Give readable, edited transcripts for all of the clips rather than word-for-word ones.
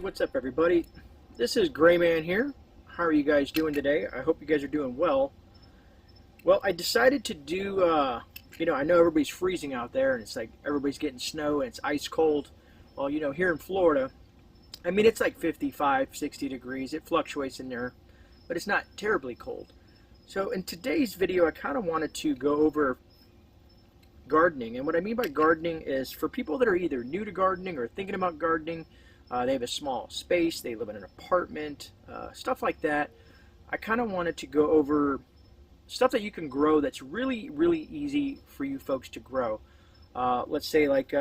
What's up everybody? This is GreyMan here. How are you guys doing today? I hope you guys are doing well. Well, I decided to do, I know everybody's freezing out there and it's like everybody's getting snow and it's ice cold. Well, here in Florida, I mean, it's like 55, 60 degrees. It fluctuates in there, but it's not terribly cold. So in today's video, I kind of wanted to go over gardening. And what I mean by gardening is for people that are either new to gardening or thinking about gardening. They have a small space, they live in an apartment, stuff like that. I kind of wanted to go over stuff that you can grow that's really, really easy for you folks to grow. Let's say like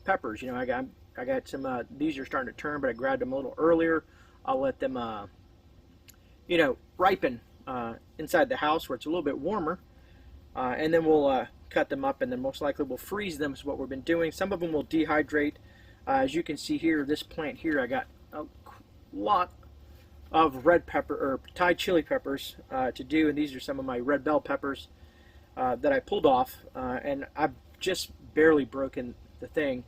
peppers. I got some, these are starting to turn, but I grabbed them a little earlier. I'll let them, ripen inside the house where it's a little bit warmer. And then we'll cut them up, and then most likely we'll freeze them is what we've been doing. Some of them will dehydrate. As you can see here, this plant here, I got a lot of red pepper or Thai chili peppers to do, and these are some of my red bell peppers that I pulled off, and I've just barely broken the thing,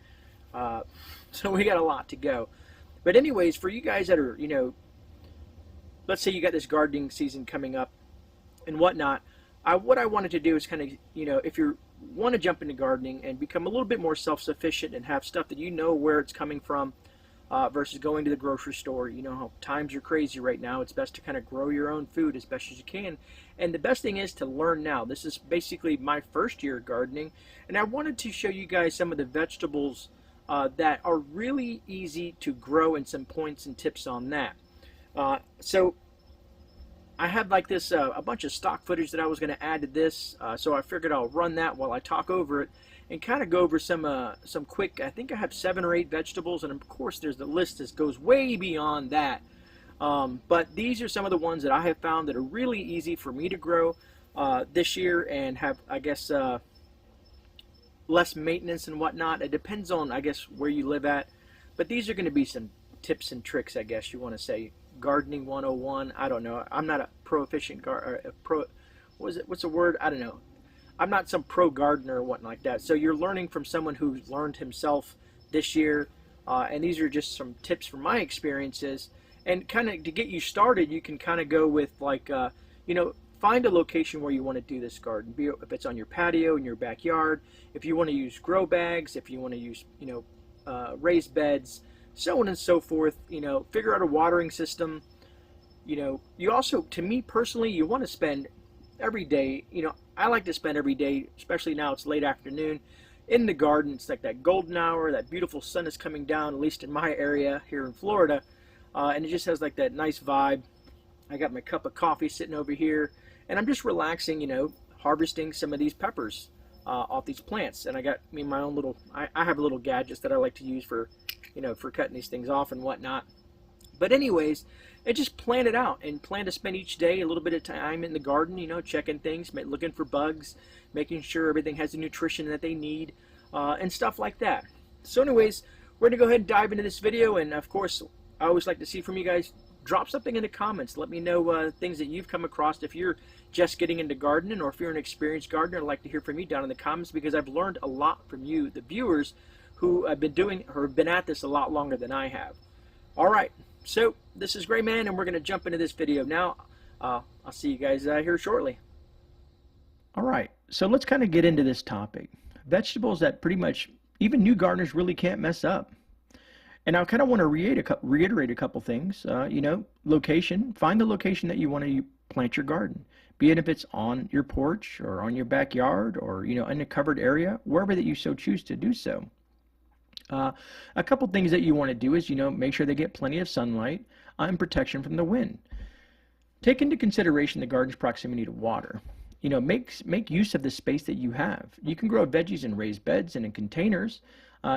so we got a lot to go. But anyways, for you guys that are, let's say you got this gardening season coming up and whatnot, what I wanted to do is kind of, if you want to jump into gardening and become a little bit more self-sufficient and have stuff that where it's coming from versus going to the grocery store. How times are crazy right now. It's best to kind of grow your own food as best as you can. And the best thing is to learn now. This is basically my first year gardening, and I wanted to show you guys some of the vegetables that are really easy to grow and some points and tips on that. So I had like this a bunch of stock footage that I was going to add to this, so I figured I'll run that while I talk over it and kind of go over some quick. I think I have 7 or 8 vegetables, and of course there's the list that goes way beyond that. But these are some of the ones that I have found that are really easy for me to grow this year and have, I guess, less maintenance and whatnot. It depends on, I guess, where you live at. But these are going to be some tips and tricks, I guess you want to say. Gardening 101. I don't know. I'm not a proficient what's the word? I don't know. I'm not some pro gardener or whatnot like that. So you're learning from someone who's learned himself this year, and these are just some tips from my experiences. And kind of to get you started, you can kind of go with like, find a location where you want to do this garden. If it's on your patio, in your backyard, if you want to use grow bags, if you want to use, raised beds, so on and so forth. Figure out a watering system. You also, to me personally, you want to spend every day, I like to spend every day, especially now it's late afternoon, in the garden. It's like that golden hour, that beautiful sun is coming down, at least in my area here in Florida, and it just has like that nice vibe. I got my cup of coffee sitting over here, and I'm just relaxing, harvesting some of these peppers off these plants. And I got my own little, I have little gadgets that I like to use for for cutting these things off and whatnot. But anyways, and just plan it out and plan to spend each day a little bit of time in the garden, checking things, looking for bugs, making sure everything has the nutrition that they need, and stuff like that. So anyways, we're gonna go ahead and dive into this video, and of course, I always like to see from you guys. Drop something in the comments. Let me know things that you've come across if you're just getting into gardening, or if you're an experienced gardener. I'd like to hear from you down in the comments, because I've learned a lot from you, the viewers, who have been at this a lot longer than I have. All right, so this is GreyMan, and we're going to jump into this video now. I'll see you guys here shortly. All right, so let's kind of get into this topic. Vegetables that pretty much even new gardeners really can't mess up. And I kind of want to reiterate a couple things. Location. Find the location that you want to plant your garden. Be it if it's on your porch or on your backyard or in a covered area, wherever that you so choose to do so. A couple things that you want to do is, make sure they get plenty of sunlight and protection from the wind. Take into consideration the garden's proximity to water. Make use of the space that you have. You can grow veggies in raised beds and in containers,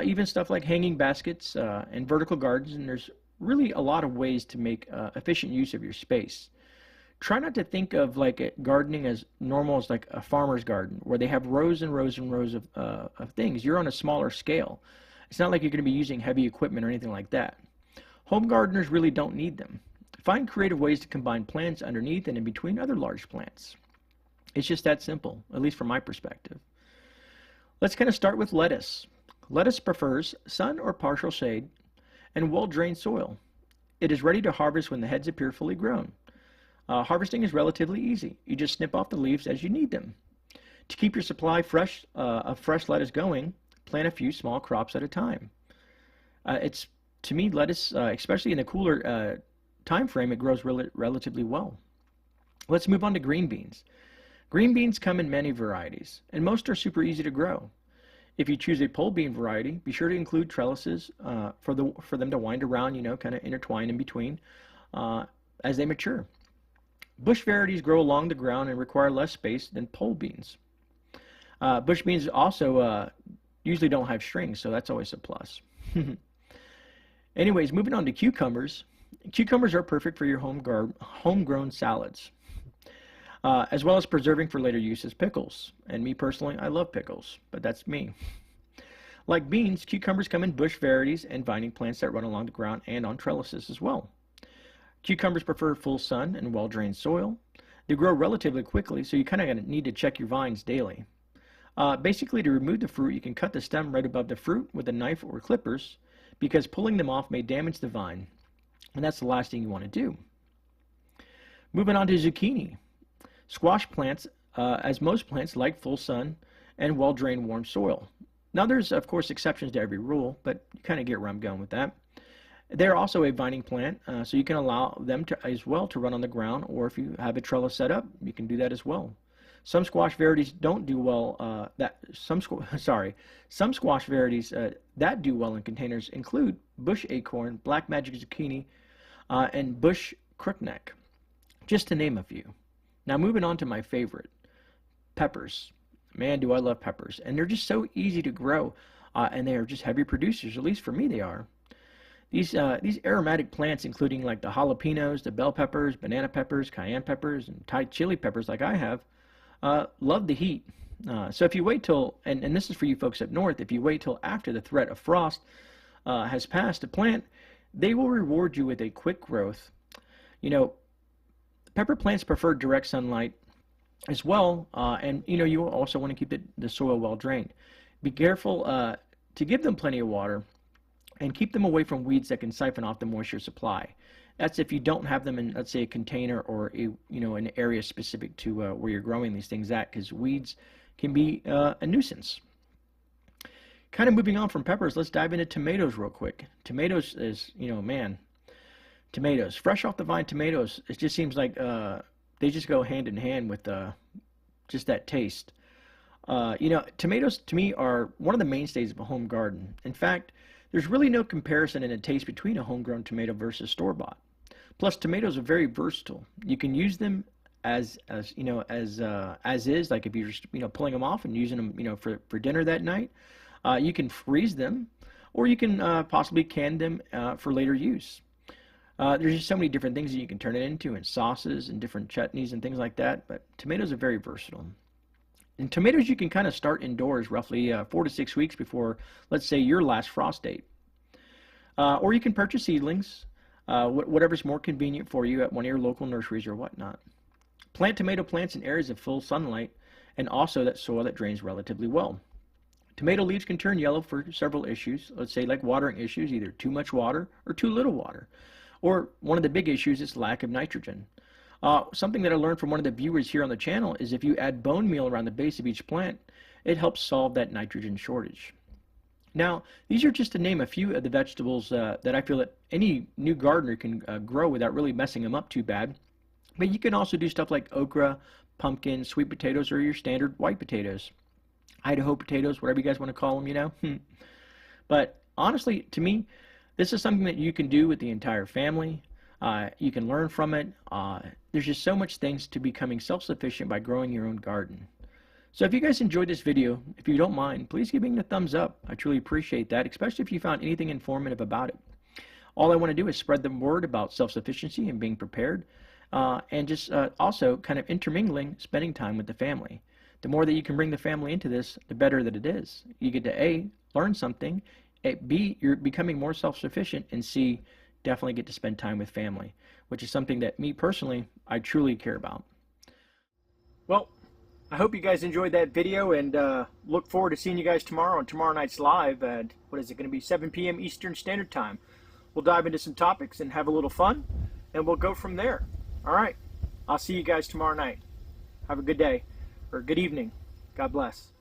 even stuff like hanging baskets and vertical gardens, and there's really a lot of ways to make efficient use of your space. Try not to think of like gardening as normal as like a farmer's garden, where they have rows and rows and rows of things. You're on a smaller scale. It's not like you're going to be using heavy equipment or anything like that. Home gardeners really don't need them. Find creative ways to combine plants underneath and in between other large plants. It's just that simple, at least from my perspective. Let's kind of start with lettuce. Lettuce prefers sun or partial shade and well-drained soil. It is ready to harvest when the heads appear fully grown. Harvesting is relatively easy. You just snip off the leaves as you need them. To keep your supply of fresh lettuce going, plant a few small crops at a time. To me, lettuce, especially in the cooler time frame, it grows relatively well. Let's move on to green beans. Green beans come in many varieties, and most are super easy to grow. If you choose a pole bean variety, be sure to include trellises for them to wind around, kind of intertwine in between as they mature. Bush varieties grow along the ground and require less space than pole beans. Bush beans also usually don't have strings, so that's always a plus. Anyways, moving on to cucumbers. Cucumbers are perfect for your homegrown salads, as well as preserving for later use as pickles. And me personally, I love pickles, but that's me. Like beans, cucumbers come in bush varieties and vining plants that run along the ground and on trellises as well. Cucumbers prefer full sun and well-drained soil. They grow relatively quickly, so you kind of need to check your vines daily. Basically, to remove the fruit, you can cut the stem right above the fruit with a knife or clippers, because pulling them off may damage the vine, and that's the last thing you want to do. Moving on to zucchini. Squash plants, as most plants, like full sun and well-drained warm soil. Now there's, of course, exceptions to every rule, but you kind of get where I'm going with that. They're also a vining plant, so you can allow them as well to run on the ground, or if you have a trellis set up, you can do that as well. Some squash varieties don't do well. Some squash varieties that do well in containers include bush acorn, black magic zucchini, and bush crookneck, just to name a few. Now moving on to my favorite, peppers. Man, do I love peppers, and they're just so easy to grow, and they are just heavy producers. At least for me, they are. These aromatic plants, including like the jalapenos, the bell peppers, banana peppers, cayenne peppers, and Thai chili peppers like I have, love the heat. So if you wait till, and this is for you folks up north, if you wait till after the threat of frost has passed to plant, they will reward you with a quick growth. Pepper plants prefer direct sunlight as well, and you also want to keep the soil well drained. Be careful to give them plenty of water, and keep them away from weeds that can siphon off the moisture supply. That's if you don't have them in, let's say, a container or an area specific to where you're growing these things at, because weeds can be a nuisance. Kind of moving on from peppers, let's dive into tomatoes real quick. Tomatoes is, tomatoes, fresh off the vine tomatoes, it just seems like they just go hand in hand with just that taste. Tomatoes to me are one of the mainstays of a home garden. In fact, there's really no comparison in a taste between a homegrown tomato versus store-bought. Plus, tomatoes are very versatile. You can use them as is, like if you're just pulling them off and using them for dinner that night. You can freeze them, or you can possibly can them for later use. There's just so many different things that you can turn it into, and sauces and different chutneys and things like that. But tomatoes are very versatile. And tomatoes you can kind of start indoors roughly 4 to 6 weeks before, let's say, your last frost date. Or you can purchase seedlings, whatever's more convenient for you at one of your local nurseries or whatnot. Plant tomato plants in areas of full sunlight and also that soil that drains relatively well. Tomato leaves can turn yellow for several issues, let's say like watering issues, either too much water or too little water. Or one of the big issues is lack of nitrogen. Something that I learned from one of the viewers here on the channel is if you add bone meal around the base of each plant, it helps solve that nitrogen shortage. Now, these are just to name a few of the vegetables that I feel that any new gardener can grow without really messing them up too bad. But you can also do stuff like okra, pumpkin, sweet potatoes, or your standard white potatoes. Idaho potatoes, whatever you guys want to call them, But honestly, to me, this is something that you can do with the entire family. You can learn from it. There's just so much things to becoming self-sufficient by growing your own garden. So if you guys enjoyed this video, if you don't mind, please give me a thumbs up. I truly appreciate that, especially if you found anything informative about it. All I want to do is spread the word about self-sufficiency and being prepared, and just also kind of intermingling, spending time with the family. The more that you can bring the family into this, the better that it is. You get to A, learn something, B, you're becoming more self-sufficient, and C, definitely get to spend time with family, which is something that me personally, I truly care about. Well, I hope you guys enjoyed that video, and look forward to seeing you guys tomorrow on tomorrow night's live at, what is it going to be, 7 p.m. Eastern Standard Time. We'll dive into some topics and have a little fun, and we'll go from there. All right. I'll see you guys tomorrow night. Have a good day or good evening. God bless.